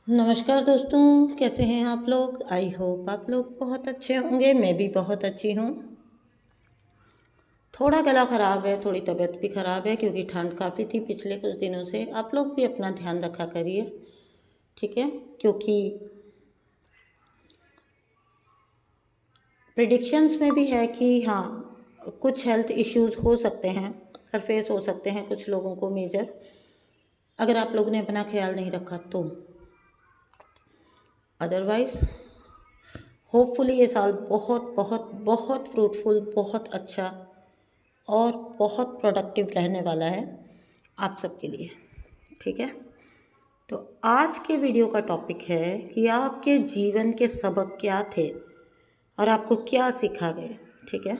नमस्कार दोस्तों, कैसे हैं आप लोग। आई होप आप लोग बहुत अच्छे होंगे। मैं भी बहुत अच्छी हूँ। थोड़ा गला ख़राब है, थोड़ी तबीयत भी ख़राब है क्योंकि ठंड काफ़ी थी पिछले कुछ दिनों से। आप लोग भी अपना ध्यान रखा करिए, ठीक है। क्योंकि प्रिडिक्शंस में भी है कि हाँ, कुछ हेल्थ इश्यूज हो सकते हैं, सरफेस हो सकते हैं कुछ लोगों को मेजर, अगर आप लोगों ने अपना ख्याल नहीं रखा तो। अदरवाइज़ होपफुली ये साल बहुत बहुत बहुत फ्रूटफुल, बहुत अच्छा और बहुत प्रोडक्टिव रहने वाला है आप सबके लिए, ठीक है। तो आज के वीडियो का टॉपिक है कि आपके जीवन के सबक क्या थे और आपको क्या सिखा गए, ठीक है।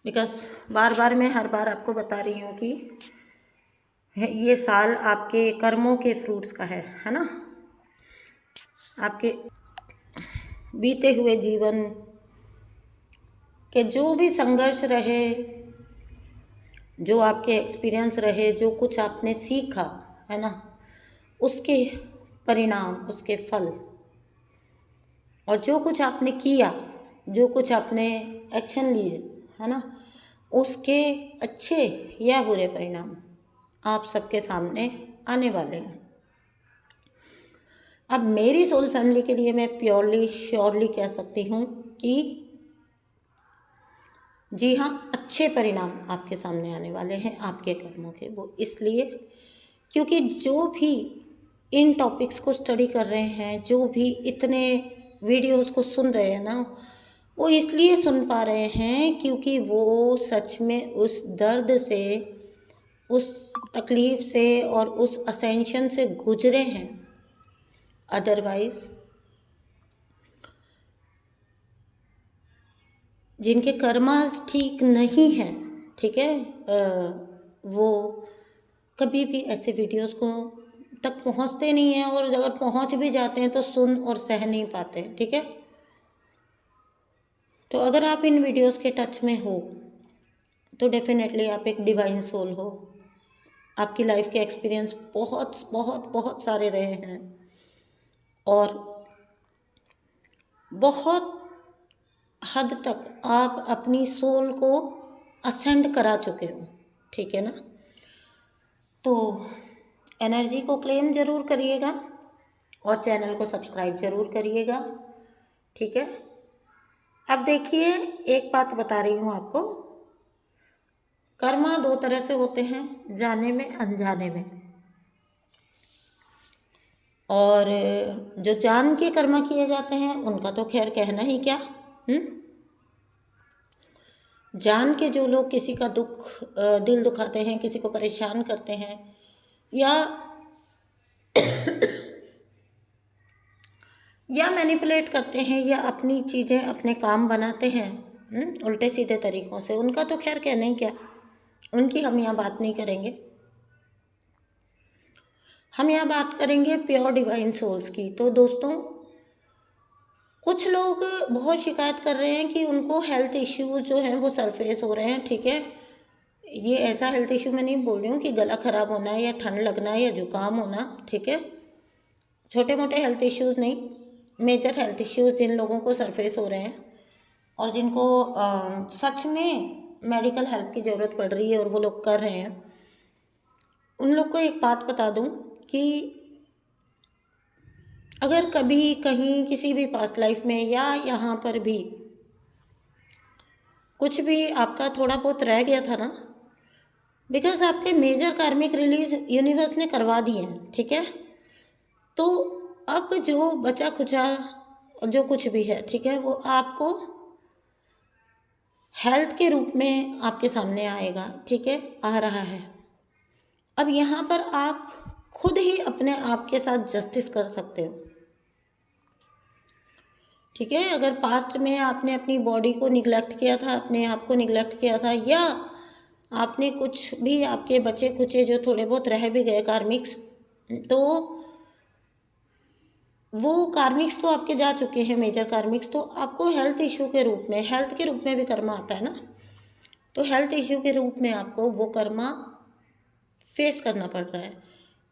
बिकॉज बार बार मैं हर बार आपको बता रही हूँ कि ये साल आपके कर्मों के फ्रूट्स का है ना। आपके बीते हुए जीवन के जो भी संघर्ष रहे, जो आपके एक्सपीरियंस रहे, जो कुछ आपने सीखा है ना, उसके परिणाम, उसके फल, और जो कुछ आपने किया, जो कुछ आपने एक्शन लिए है ना, उसके अच्छे या बुरे परिणाम आप सबके सामने आने वाले हैं। अब मेरी सोल फैमिली के लिए मैं प्योरली श्योरली कह सकती हूँ कि जी हाँ, अच्छे परिणाम आपके सामने आने वाले हैं आपके कर्मों के। वो इसलिए क्योंकि जो भी इन टॉपिक्स को स्टडी कर रहे हैं, जो भी इतने वीडियोस को सुन रहे हैं ना, वो इसलिए सुन पा रहे हैं क्योंकि वो सच में उस दर्द से, उस तकलीफ़ से और उस असेंशन से गुजरे हैं। अदरवाइज़ जिनके कर्मास ठीक नहीं हैं, ठीक है, वो कभी भी ऐसे वीडियोस को तक पहुंचते नहीं हैं, और अगर पहुंच भी जाते हैं तो सुन और सह नहीं पाते, ठीक है। तो अगर आप इन वीडियोस के टच में हो तो डेफिनेटली आप एक डिवाइन सोल हो। आपकी लाइफ के एक्सपीरियंस बहुत बहुत बहुत सारे रहे हैं और बहुत हद तक आप अपनी सोल को असेंड करा चुके हो, ठीक है ना। तो एनर्जी को क्लेम ज़रूर करिएगा और चैनल को सब्सक्राइब ज़रूर करिएगा, ठीक है। अब देखिए, एक बात बता रही हूँ आपको, कर्मा दो तरह से होते हैं, जाने में अनजाने में। और जो जान के कर्मा किए जाते हैं उनका तो खैर कहना ही क्या। जान के जो लोग किसी का दिल दुखाते हैं, किसी को परेशान करते हैं, या मैनिपुलेट करते हैं, या अपनी चीज़ें अपने काम बनाते हैं उल्टे सीधे तरीक़ों से, उनका तो खैर कहना ही क्या। उनकी हम यहाँ बात नहीं करेंगे। हम यहाँ बात करेंगे प्योर डिवाइन सोल्स की। तो दोस्तों, कुछ लोग बहुत शिकायत कर रहे हैं कि उनको हेल्थ इश्यूज जो हैं वो सरफेस हो रहे हैं, ठीक है। ये ऐसा हेल्थ इशू मैं नहीं बोल रही हूँ कि गला ख़राब होना है या ठंड लगना है या जुकाम होना, ठीक है। छोटे मोटे हेल्थ इश्यूज़ नहीं, मेजर हेल्थ इश्यूज़ जिन लोगों को सरफेस हो रहे हैं और जिनको सच में मेडिकल हेल्प की ज़रूरत पड़ रही है और वो लोग कर रहे हैं, उन लोग को एक बात बता दूं कि अगर कभी कहीं किसी भी पास्ट लाइफ में या यहाँ पर भी कुछ भी आपका थोड़ा बहुत रह गया था ना, बिकॉज आपके मेजर कार्मिक रिलीज यूनिवर्स ने करवा दिए हैं, ठीक है। तो अब जो बचा खुचा जो कुछ भी है, ठीक है, वो आपको हेल्थ के रूप में आपके सामने आएगा, ठीक है, आ रहा है। अब यहाँ पर आप खुद ही अपने आप के साथ जस्टिस कर सकते हो, ठीक है। अगर पास्ट में आपने अपनी बॉडी को निगलेक्ट किया था, अपने आप को निगलेक्ट किया था, या आपने कुछ भी आपके बचे खुचे जो थोड़े बहुत रह भी गए कार्मिक्स, तो वो कार्मिक्स तो आपके जा चुके हैं, मेजर कार्मिक्स। तो आपको हेल्थ इशू के रूप में, हेल्थ के रूप में भी कर्मा आता है ना, तो हेल्थ इशू के रूप में आपको वो कर्मा फेस करना पड़ रहा है।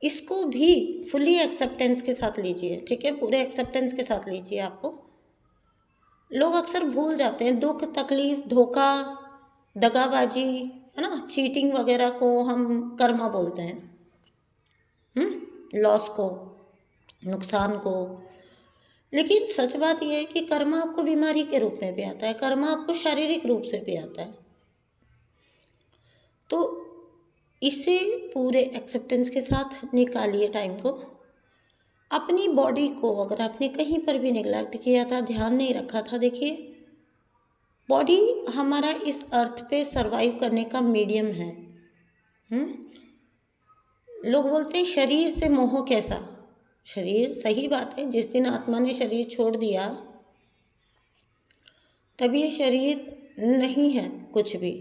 इसको भी फुली एक्सेप्टेंस के साथ लीजिए, ठीक है, पूरे एक्सेप्टेंस के साथ लीजिए। आपको लोग अक्सर भूल जाते हैं, दुख, तकलीफ, धोखा, दगाबाजी, है ना, चीटिंग वगैरह को हम कर्मा बोलते हैं, लॉस को, नुकसान को। लेकिन सच बात यह है कि कर्मा आपको बीमारी के रूप में भी आता है, कर्मा आपको शारीरिक रूप से भी आता है। तो इसे पूरे एक्सेप्टेंस के साथ निकालिए टाइम को। अपनी बॉडी को अगर आपने कहीं पर भी निगलेक्ट किया था, ध्यान नहीं रखा था, देखिए बॉडी हमारा इस अर्थ पे सरवाइव करने का मीडियम है। लोग बोलते हैं शरीर से मोह कैसा। शरीर, सही बात है, जिस दिन आत्मा ने शरीर छोड़ दिया तब ये शरीर नहीं है कुछ भी।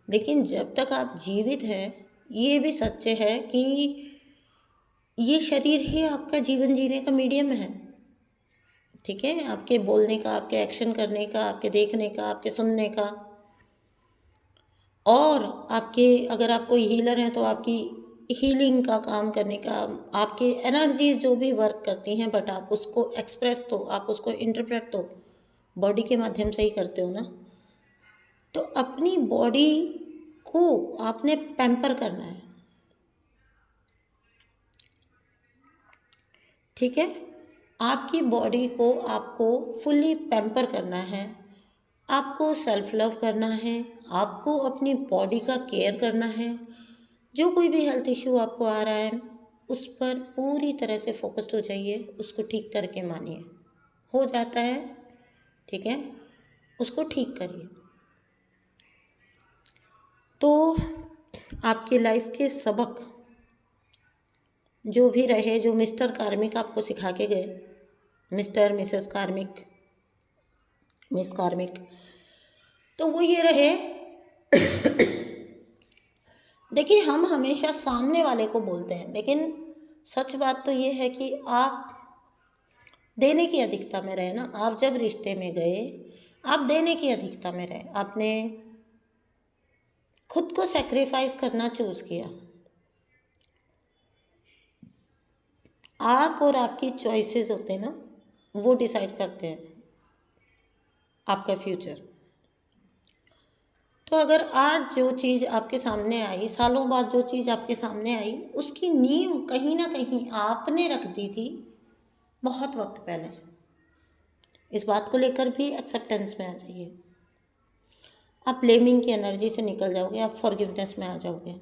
लेकिन जब तक आप जीवित हैं, ये भी सच्चे है कि ये शरीर ही आपका जीवन जीने का मीडियम है, ठीक है, आपके बोलने का, आपके एक्शन करने का, आपके देखने का, आपके सुनने का, और आपके, अगर आप कोई हीलर हैं तो आपकी हीलिंग का काम करने का, आपके एनर्जीज जो भी वर्क करती हैं, बट आप उसको एक्सप्रेस तो, आप उसको इंटरप्रेट तो बॉडी के माध्यम से ही करते हो ना। तो अपनी बॉडी को आपने पैम्पर करना है, ठीक है, आपकी बॉडी को आपको फुल्ली पैम्पर करना है, आपको सेल्फ लव करना है, आपको अपनी बॉडी का केयर करना है। जो कोई भी हेल्थ इश्यू आपको आ रहा है उस पर पूरी तरह से फोकस्ड हो जाइए, उसको ठीक करके मानिए, हो जाता है, ठीक है, उसको ठीक करिए। तो आपकी लाइफ के सबक जो भी रहे, जो मिस्टर कार्मिक आपको सिखा के गए, मिस्टर, मिसेस कार्मिक, मिस कार्मिक, तो वो ये रहे। देखिए, हम हमेशा सामने वाले को बोलते हैं, लेकिन सच बात तो ये है कि आप देने की अधिकता में रहे ना। आप जब रिश्ते में गए, आप देने की अधिकता में रहे, आपने खुद को सेक्रीफाइस करना चूज किया। आप और आपकी चॉइसेस होते हैं ना, वो डिसाइड करते हैं आपका फ्यूचर। तो अगर आज जो चीज़ आपके सामने आई, सालों बाद जो चीज़ आपके सामने आई, उसकी नींव कहीं ना कहीं आपने रख दी थी बहुत वक्त पहले। इस बात को लेकर भी एक्सेप्टेंस में आ जाइए। आप ब्लेमिंग की एनर्जी से निकल जाओगे, आप फॉरगिवनेस में आ जाओगे,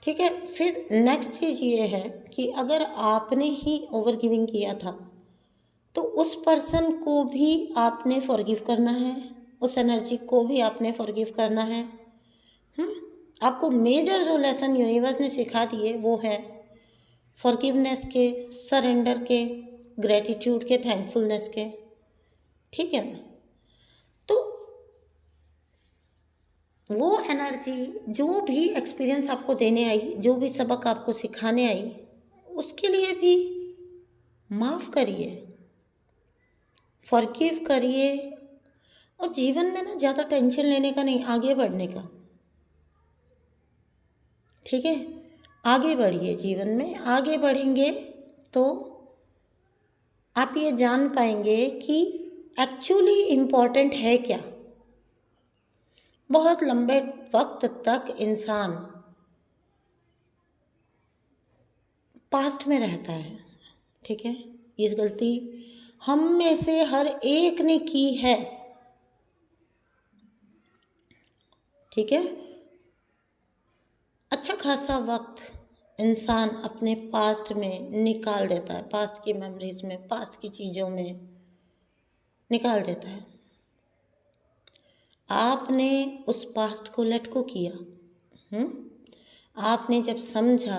ठीक है। फिर नेक्स्ट चीज़ ये है कि अगर आपने ही ओवर गिविंग किया था तो उस पर्सन को भी आपने फॉरगिव करना है, उस एनर्जी को भी आपने फॉरगिव करना है। आपको मेजर जो लेसन यूनिवर्स ने सिखा दिए वो है फॉरगिवनेस के, सरेंडर के, ग्रेटिट्यूड के, थैंकफुलनेस के, ठीक है ना। तो वो एनर्जी जो भी एक्सपीरियंस आपको देने आई, जो भी सबक आपको सिखाने आई, उसके लिए भी माफ़ करिए, फॉरगिव करिए। और जीवन में ना ज़्यादा टेंशन लेने का नहीं, आगे बढ़ने का, ठीक है, आगे बढ़िए। जीवन में आगे बढ़ेंगे तो आप ये जान पाएंगे कि एक्चुअली इम्पॉर्टेंट है क्या। बहुत लंबे वक्त तक इंसान पास्ट में रहता है, ठीक है, ये गलती हम में से हर एक ने की है, ठीक है। अच्छा खासा वक्त इंसान अपने पास्ट में निकाल देता है, पास्ट की मेमोरीज में, पास्ट की चीज़ों में निकाल देता है। आपने उस पास्ट को लेट गो किया। आपने जब समझा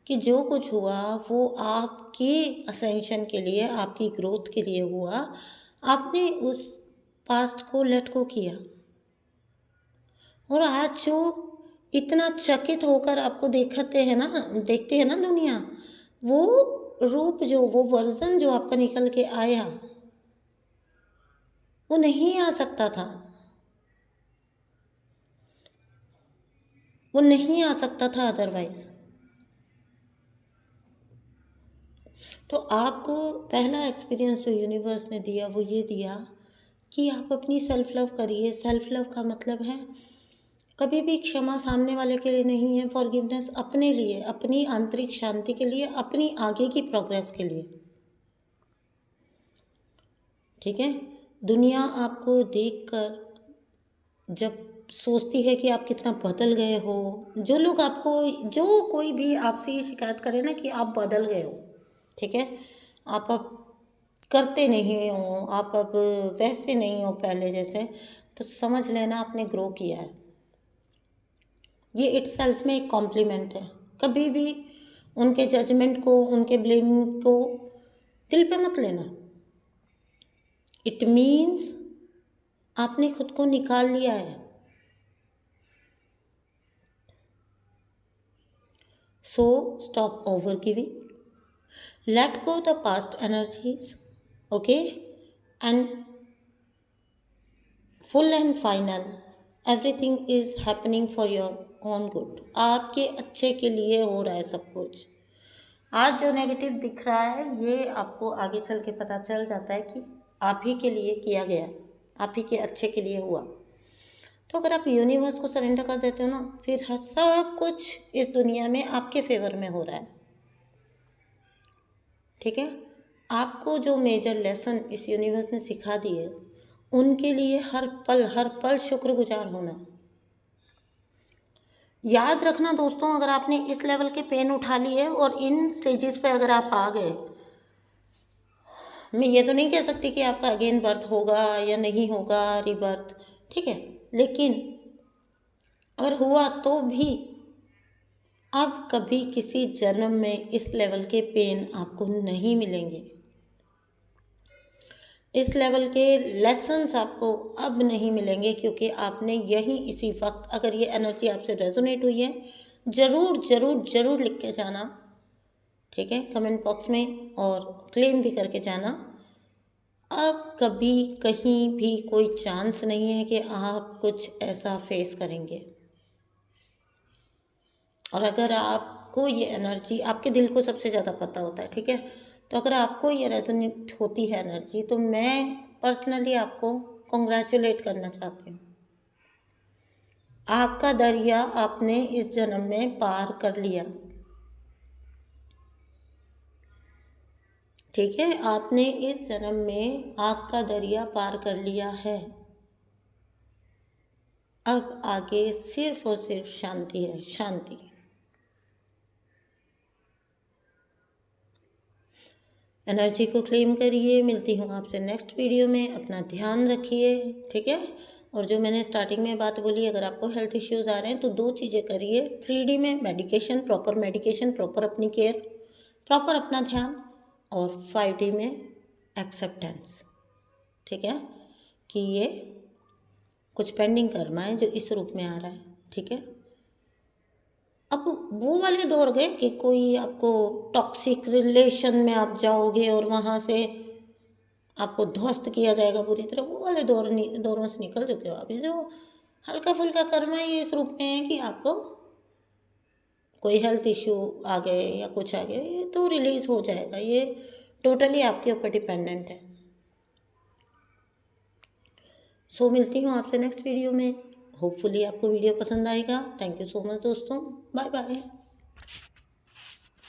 कि जो कुछ हुआ वो आपके असेंशन के लिए, आपकी ग्रोथ के लिए हुआ, आपने उस पास्ट को लेट गो किया। और आज जो इतना चकित होकर आपको देखते हैं ना दुनिया, वो रूप जो, वो वर्जन जो आपका निकल के आया, वो नहीं आ सकता था। वो नहीं आ सकता था अदरवाइज। तो आपको पहला एक्सपीरियंस जो यूनिवर्स ने दिया वो ये दिया कि आप अपनी सेल्फ लव करिए। सेल्फ लव का मतलब है कभी भी क्षमा सामने वाले के लिए नहीं है, फॉरगिवनेस अपने लिए, अपनी आंतरिक शांति के लिए, अपनी आगे की प्रोग्रेस के लिए। ठीक है। दुनिया आपको देखकर जब सोचती है कि आप कितना बदल गए हो, जो लोग आपको, जो कोई भी आपसे ये शिकायत करे ना कि आप बदल गए हो, ठीक है, आप अब करते नहीं हो, आप अब वैसे नहीं हो पहले जैसे, तो समझ लेना आपने ग्रो किया है। ये इटसेल्फ में एक कॉम्प्लीमेंट है। कभी भी उनके जजमेंट को, उनके ब्लेम को दिल पे मत लेना। इट मीन्स आपने खुद को निकाल लिया है। So stop over giving, let go the past energies, okay, and full and final, everything is happening for your own good, आपके अच्छे के लिए हो रहा है सब कुछ। आज जो नेगेटिव दिख रहा है ये आपको आगे चल के पता चल जाता है कि आप ही के लिए किया गया, आप ही के अच्छे के लिए हुआ। तो अगर आप यूनिवर्स को सरेंडर कर देते हो ना, फिर सब कुछ इस दुनिया में आपके फेवर में हो रहा है। ठीक है। आपको जो मेजर लेसन इस यूनिवर्स ने सिखा दिए, उनके लिए हर पल शुक्रगुजार होना। याद रखना दोस्तों, अगर आपने इस लेवल के पेन उठा लिए और इन स्टेजेस पे अगर आप आ गए, मैं ये तो नहीं कह सकती कि आपका अगेन बर्थ होगा या नहीं होगा, रीबर्थ, ठीक है, लेकिन अगर हुआ तो भी अब कभी किसी जन्म में इस लेवल के पेन आपको नहीं मिलेंगे। इस लेवल के लेसन्स आपको अब नहीं मिलेंगे, क्योंकि आपने यही इसी वक्त, अगर ये एनर्जी आपसे रेजोनेट हुई है, ज़रूर ज़रूर ज़रूर लिख के जाना, ठीक है, कमेंट बॉक्स में, और क्लेम भी करके जाना। अब कभी कहीं भी कोई चांस नहीं है कि आप कुछ ऐसा फेस करेंगे। और अगर आपको ये एनर्जी, आपके दिल को सबसे ज़्यादा पता होता है, ठीक है, तो अगर आपको ये रेजोनेट होती है एनर्जी, तो मैं पर्सनली आपको कॉन्ग्रेचुलेट करना चाहती हूँ। आग का दरिया आपने इस जन्म में पार कर लिया, ठीक है, आपने इस जन्म में आग का दरिया पार कर लिया है। अब आगे सिर्फ और सिर्फ शांति है, शांति। एनर्जी को क्लेम करिए। मिलती हूँ आपसे नेक्स्ट वीडियो में। अपना ध्यान रखिए, ठीक है। और जो मैंने स्टार्टिंग में बात बोली, अगर आपको हेल्थ इश्यूज़ आ रहे हैं तो 2 चीज़ें करिए। 3D में मेडिकेशन, प्रॉपर अपनी केयर, प्रॉपर अपना ध्यान, और 5D में एक्सेप्टेंस, ठीक है, कि ये कुछ पेंडिंग कर्मा है जो इस रूप में आ रहा है, ठीक है। अब वो वाले दौर गए कि कोई आपको टॉक्सिक रिलेशन में आप जाओगे और वहाँ से आपको ध्वस्त किया जाएगा बुरी तरह, वो वाले दौरों से निकल चुके हो आप। ये जो हल्का फुल्का कर्म है ये इस रूप में है कि आपको कोई हेल्थ इश्यू आ गए या कुछ आ गया, ये तो रिलीज़ हो जाएगा, ये टोटली आपके ऊपर डिपेंडेंट है। सो मिलती हूँ आपसे नेक्स्ट वीडियो में। होपफुली आपको वीडियो पसंद आएगा। थैंक यू सो मच दोस्तों, बाय बाय।